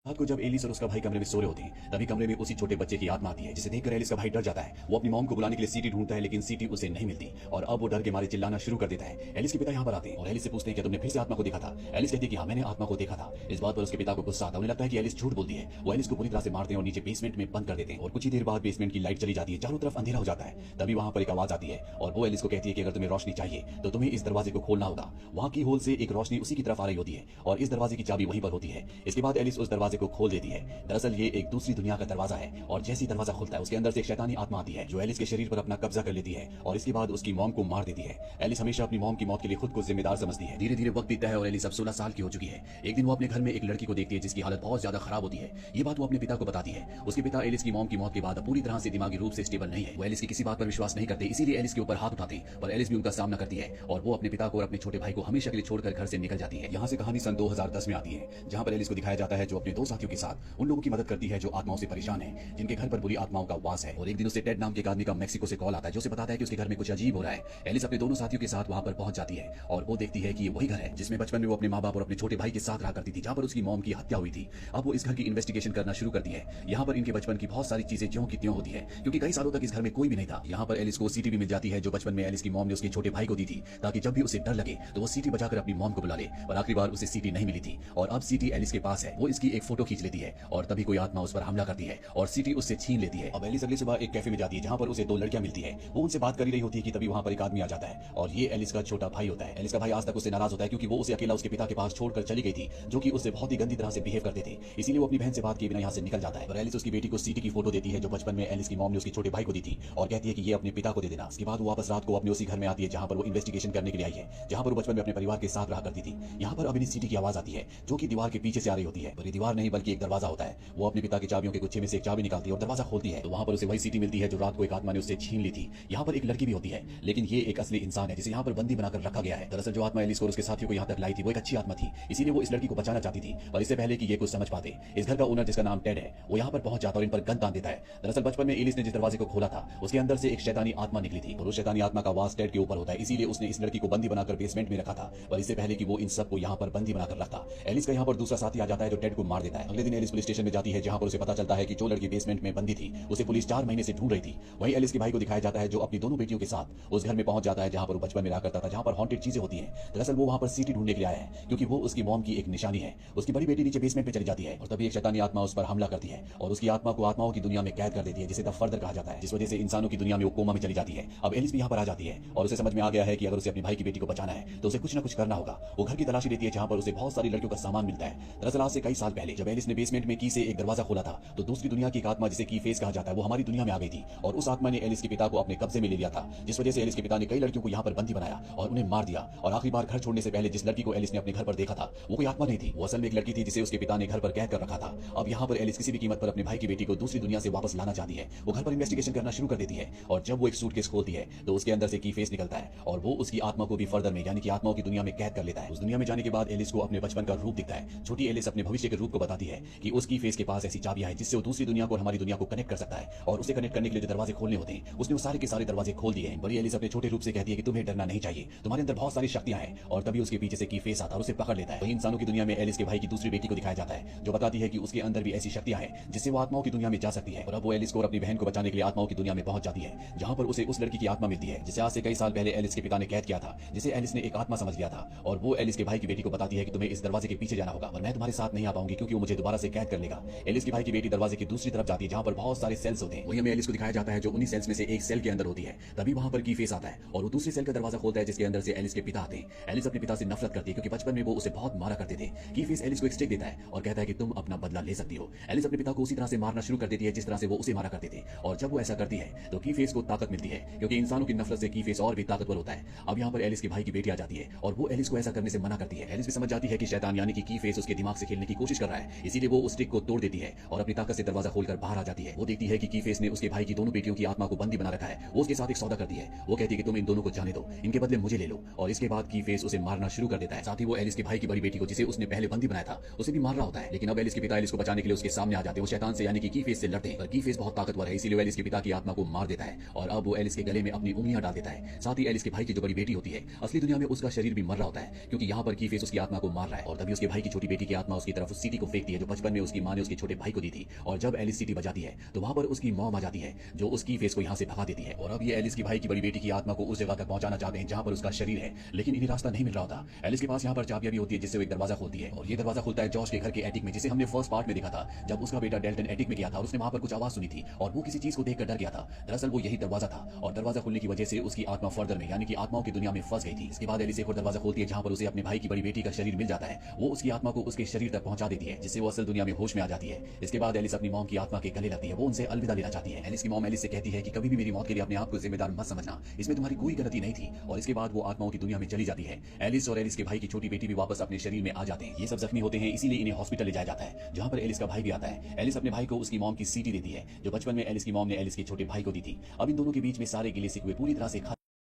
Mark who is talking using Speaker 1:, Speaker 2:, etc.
Speaker 1: रात को जब एलिस और उसका भाई कमरे में सो रहे होते हैं तभी कमरे में उसी छोटे बच्चे की आत्मा आती है जिसे देखकर एलिस का भाई डर जाता है। वो अपनी मॉम को बुलाने के लिए सीटी ढूंढता है लेकिन सीटी उसे नहीं मिलती और अब वो डर के मारे चिल्लाना शुरू कर देता है। एलिस के पिता यहाँ पर आते हैं और एलिस से पूछते हैं कि तुमने फिर से आत्मा को देखा था। एलिस कहती है कि हाँ मैंने आत्मा को देखा था। इस बात पर उसके पिता को गुस्सा आता है। उन्हें लगता है कि एलिस झूठ बोलती है। वो एलिस को पूरी तरह से मारते हैं और नीचे बेसमेंट में बंद कर देते हैं और कुछ ही देर बाद बेसमेंट की लाइट चली जाती है, चारों तरफ अंधेरा हो जाता है। तभी वहां पर एक आवाज आती है और वो एलिस को कहती है कि अगर तुम्हें रोशनी चाहिए तो तुम्हें इस दरवाजे को खोलना होगा। वहां की होल से एक रोशनी उसी की तरफ आ रही होती है और इस दरवाजे की चाबी वहीं पर होती है। इसके बाद एलिस उस दरवाजे को खोल देती है। दरअसल ये एक दूसरी दुनिया का दरवाजा है और जैसे ही दरवाजा खुलता है उसके अंदर से एक शैतानी आत्मा आती है जो एलिस के शरीर पर अपना कब्जा कर लेती है और इसके बाद उसकी मॉम को मार देती है। एलिस हमेशा अपनी मॉम की मौत के लिए खुद को जिम्मेदार समझती है। धीरे धीरे वक्त बीतता है और एलिस अब 16 साल की हो चुकी है। एक दिन वो अपने घर में एक लड़की को देखती है जिसकी हालत बहुत ज्यादा खराब होती है। ये बात वो अपने पिता को बताती है। उसके पिता एलिस की मॉम की मौत के बाद पूरी तरह से दिमागी रूप से स्टेबल नहीं है। वो एलिस की किसी बात पर विश्वास नहीं करते, इसीलिए एलिस के ऊपर हाथ उठाते हैं पर एलिस भी उनका सामना करती है और वो अपने पिता को और अपने छोटे भाई को हमेशा के लिए छोड़कर घर से निकल जाती है। यहाँ से कहानी सन 2010 में आती है जहाँ पर एलिस को दिखाया जाता है जो अपने दो साथियों के साथ उन लोगों की मदद करती है जो आत्माओं से परेशान है, जिनके घर पर बुरी आत्माओं का वास है। और एक दिन उसे टेड नाम के एक आदमी का मेक्सिको से कॉल आता है जो उसे बताता है कि उसके घर में कुछ अजीब हो रहा है। एलिस अपने दोनों साथियों के साथ वहां पर पहुंच जाती है और वो देखती है कि ये वही घर है जिसमें बचपन में वो अपने माँ बाप और अपने छोटे भाई के साथ रहा करती थी, जहाँ पर उसकी मॉम की हत्या हुई थी। अब वो इस घर की इन्वेस्टिगेशन करना शुरू करती है। यहाँ पर इनके बचपन की बहुत सारी चीजें ज्यों की त्यों होती है क्योंकि कई सालों तक इस घर में कोई भी नहीं था। यहाँ पर एलिस को सीटी भी मिल जाती है जो बचपन में एलिस की मॉम ने उसके छोटे भाई को दी थी ताकि जब भी उसे डर लगे तो वो सीटी बजाकर अपनी मॉम को बुला ले। और आखिरी बार उसे सीटी नहीं मिली थी और अब सीटी एलिस के पास है। वो इसकी एक फोटो खींच लेती है और तभी कोई आत्मा उस पर हमला करती है और सीटी उससे छीन लेती है। अब एलिस अगली सुबह एक कैफे में जाती है जहाँ पर उसे दो लड़कियां मिलती है। वो उनसे बात कर ही रही होती है कि तभी वहाँ पर एक आदमी आ जाता है और ये एलिस का छोटा भाई होता है। एलिस का भाई आज तक उससे नाराज होता है क्योंकि वो उसे अकेला उसके पिता के पास छोड़कर चली गई थी जो कि उससे बहुत ही गंदी तरह से बिहेव करते थे। इसीलिए वो अपनी बहन से बात किए बिना यहाँ से निकल जाता है और एलिस उसकी बेटी को सीटी की फोटो देती है जो बचपन में एलिस की मॉम ने उसके छोटे भाई को दी थी और कहती है कि ये अपने पिता को दे देना। इसके बाद वो वापस रात को अपने उसी घर में आती है जहाँ पर वो इन्वेस्टिगेशन करने के लिए आई है, जहाँ पर वो बचपन में अपने परिवार के साथ रहा करती थी। यहाँ पर अब सीटी की आवाज आती है जो कि दीवार के पीछे से आ रही होती है पर ये दीवार नहीं बल्कि एक दरवाजा होता है। वो अपने पिता की चाबियों के गुच्छे में से एक चाबी निकालती है और दरवाजा खोलती है तो वहाँ पर उसे वही सीटी मिलती है जो रात को एक आत्मा ने उससे छीन ली थी। यहाँ पर एक लड़की भी होती है लेकिन ये एक असली इंसान है जिसे यहाँ पर बंदी बनाकर रखा गया है। दरअसल जो आत्मा एलिस और उसके साथियों को यहाँ तक लाई थी वो एक अच्छी आत्मा थी, इसीलिए वो इस लड़की को बचाना चाहती थी। पर इससे पहले कि ये कुछ समझ पाते इस घर का ओनर जिसका नाम टेड है वो यहाँ पर पहुंच जाता और इन पर गन तान देता है। दरअसल बचपन में एलिस ने जिस दरवाजे को खोला था उसके अंदर से एक शैतानी आत्मा निकली थी और उस शैतानी आत्मा का वास टेड के ऊपर होता है, इसीलिए उसने इस लड़की को बंदी बनाकर बेसमेंट में रखा था। पर इससे पहले कि वो इन सबको यहाँ पर बंदी बनाकर रखता एलिस का यहाँ पर दूसरा साथी आ जाता है जो टेड को मार देता है। अगले दिन एलिस पुलिस स्टेशन में जाती है जहाँ पर उसे पता चलता है कि जो लड़की बेसमेंट में बंदी थी उसे पुलिस 4 महीने से ढूंढ रही थी। वहीं एलिस के भाई को दिखाया जाता है जो अपनी दोनों बेटियों के साथ उस घर में पहुंच जाता है जहां पर वो बचपन में रहा करता था, जहां पर हॉन्टेड चीजें होती हैं। दरअसल वो वहां पर सीटी ढूंढने के लिए आया है क्योंकि वो उसकी मॉम की एक निशानी है। उसकी बड़ी बेटी नीचे बेसमेंट में चली जाती है और तभी एक शैतानी आत्मा उस पर हमला करती है और उसकी आत्मा को आत्माओं की दुनिया में कैद कर देती है जिसे द फर्दर कहा जाता है, जिस वजह से इंसानों की दुनिया में वो कोमा में चली जाती है। अब एलिस भी यहाँ पर आ जाती है और उसे समझ में आ गया है कि अगर उसे अपनी भाई की बेटी को बचाना है तो उसे कुछ न कुछ करना होगा। वो घर की तलाशी लेती है जहां पर उसे बहुत सारी लड़कियों का सामान मिलता है। दरअसल आज से कई साल पहले जब एलिस ने बेसमेंट में की से एक दरवाजा खोला था तो दूसरी दुनिया की एक आत्मा जिसे की फेस कहा जाता है वो हमारी दुनिया में आ गई थी और उस आत्मा ने एलिस के पिता को अपने कब्जे में ले लिया था, जिस वजह से एलिस के पिता ने कई लड़कियों को यहाँ पर बंदी बनाया और उन्हें मार दिया। और आखिरी बार घर छोड़ने से पहले जिस लड़की को एलिस ने अपने घर पर देखा था वो कोई आत्मा नहीं थी, वो असल में एक लड़की थी जिसे उसके पिता ने घर पर कैद कर रखा था। अब यहाँ पर एलिस किसी भी कीमत पर अपने भाई की बेटी को दूसरी दुनिया से वापस लाना चाहती है। वो घर पर इन्वेस्टिगेशन करना शुरू कर देती है और जब वो एक सूटकेस खोलती है तो उसके अंदर से की फेस निकलता है और वो उसकी आत्मा को भी फर्दर में यानी कि आत्माओं की दुनिया में कैद कर लेता है। उस दुनिया में जाने के बाद एलिस को अपने बचपन का रूप दिखता है। छोटी एलिस अपने भविष्य के रूप को बताती है कि उसकी फेस के पास ऐसी चाबियां हैं जिससे वो दूसरी दुनिया को और हमारी दुनिया को कनेक्ट कर सकता है और उसे कनेक्ट करने के लिए जो दरवाजे खोलने होते हैं उसने वो सारे के सारे दरवाजे खोल दिए हैं। बड़ी एलिस अपने छोटे रूप से कहती है कि तुम्हें डरना नहीं चाहिए, तुम्हारे अंदर बहुत सारी शक्तियां हैं। और तभी उसके पीछे से की फेस आता है और उसे पकड़ लेता है। वही इंसानों की दुनिया में एलिस के भाई की दूसरी बेटी को दिखाया जाता है जो बताती है कि उसके अंदर भी ऐसी शक्तियां हैं जिससे वो आत्माओं की दुनिया में जा सकती है। और अब वो एलिस को और अपनी बहन को बचाने के लिए आत्माओं की दुनिया में पहुंच जाती है जहां पर उसे उस लड़की की आत्मा मिलती है जिसे आज से कई साल पहले एलिस के पिता ने कैद किया था, जिसे एलिस ने एक आत्मा समझ लिया था। और वो एलिस के भाई की बेटी को बताती है कि तुम्हें इस दरवाजे के पीछे जाना होगा और मैं तुम्हारे साथ नहीं आ पाऊंगी क्योंकि वो मुझे दोबारा से कैद कर लेगा। एलिस के भाई की बेटी दरवाजे की दूसरी तरफ जाती है जहां पर बहुत सारे सेल्स होते हैं। वही हमें एलिस को दिखाया जाता है जो उन्हीं सेल्स में से एक सेल के अंदर होती है। तभी वहां पर की फेस आता है और वो दूसरे सेल का दरवाजा खोलता है जिसके अंदर से एलिस के पिता आते हैं। एलिस अपने पिता से नफरत करती है क्योंकि बचपन में वो उसे बहुत मारा करते थे। की फेस एलिस को एक स्टिक देता है और कहता है कि तुम अपना बदला ले सकती हो। एलिस अपने पिता को उसी तरह से मारना शुरू कर देती है जिस तरह से वो उसे मारा करते थे और जब वो ऐसा करती है तो की फेस को ताकत मिलती है क्योंकि इंसानों की नफरत से की फेस और भी ताकतवर होता है। अब यहाँ पर एलिस के भाई की बेटी आ जाती है और वो एलिस को ऐसा करने से मना करती है। एलिस भी समझ जाती है कि शैतान यानी कि की फेस उसके दिमाग से खेलने की कोशिश कर रहा है, इसीलिए वो उस स्टिक को तोड़ देती है और अपनी ताकत से दरवाजा खोलकर बाहर आ जाती है। वो देखती है कि की फेस ने उसके भाई की दोनों बेटियों की आत्मा को बंदी बना रखा है। वो उसके साथ एक सौदा करती है। वो कहती है कि तुम इन दोनों को जाने दो, इनके बदले मुझे ले लो। और इसके बाद की फेस उसे मारना शुरू कर देता है। साथ ही वो एलिस के भाई की बड़ी बेटी को जिसे उसने पहले बंदी बनाया था उसे भी मार रहा होता है। लेकिन अब एलिस के पिता एलिस को बचाने के लिए उसके सामने आ जाते हैं। वो शैतान से यानी कि की फेस से लड़ते हैं पर की फेस बहुत ताकतवर है, इसीलिए एलिस के पिता की आत्मा को मार देता है और अब वो एलिस के गले में अपनी उंगलियां डाल देता है। साथ ही एलिस के भाई की जो बड़ी बेटी होती है असली दुनिया में उसका शरीर भी मर रहा होता है क्योंकि यहाँ पर की फेस उसकी आत्मा को मार रहा है। और तभी उसके भाई की छोटी बेटी की आत्मा उसकी तरफ उस सीटी को फेंकती है जो बचपन में उसकी माँ ने उसके छोटे भाई को दी थी। और जब एलिस सीटी बजाती है तो वहां पर उसकी मॉम आ जाती है जो उसकी फेस को यहाँ से भगा देती है। और अब ये एलिस की भाई की बड़ी बेटी की आत्मा को उस जगह तक पहुंचाना चाहते हैं जहां पर उसका शरीर है, लेकिन इन्हें रास्ता नहीं मिल रहा होता। एलिस के पास यहाँ पर चाबियां भी होती है जिससे वो एक दरवाजा खोलती है और ये दरवाजा खुलता है जॉश के घर के एटिक में, जिसे हमने फर्स्ट पार्ट में देखा था जब उसका बेटा डेल्टन एटिक में गया था और उसने वहां पर कुछ आवाज सुनी थी और वो किसी चीज को देखकर डर गया था। दरअसल वो यही दरवाजा था और दरवाजा खुलने की वजह से उसकी आत्मा फर्दर में यानी कि आत्माओं की दुनिया में फंस गई थी। इसके बाद एलिस एक और दरवाजा खोलती है जहां पर उसे अपने भाई की बड़ी बेटी का शरीर मिल जाता है। वो उसकी आत्मा को उसके शरीर तक पहुंचा देती है जिससे वो असल दुनिया में होश में आ जाती है। इसके बाद एलिस अपनी मॉम की आत्मा के गले लगती है, वो उनसे अलविदा लेना चाहती है। एलिस की मॉम एलिस से कहती है कि कभी भी मेरी मौत के लिए अपने आप को जिम्मेदार मत समझना, इसमें तुम्हारी कोई गलती नहीं थी। और इसके बाद वो आत्माओं की दुनिया में चली जाती है। एलिस और एलिस के भाई की छोटी बेटी भी वापस अपने शरीर में आ जाते हैं। ये सब जख्मी होते हैं, इसीलिए इन्हें हॉस्पिटल ले जाया जाता है जहां पर एलिस का भाई भी आता है। एलिस अपने भाई को उसकी मॉम की सीटी देती है जो बचपन में एलिस की मॉम ने एलिस के छोटे भाई को दी थी। अब इन दोनों के बीच में सारे गिले शिकवे पूरी तरह से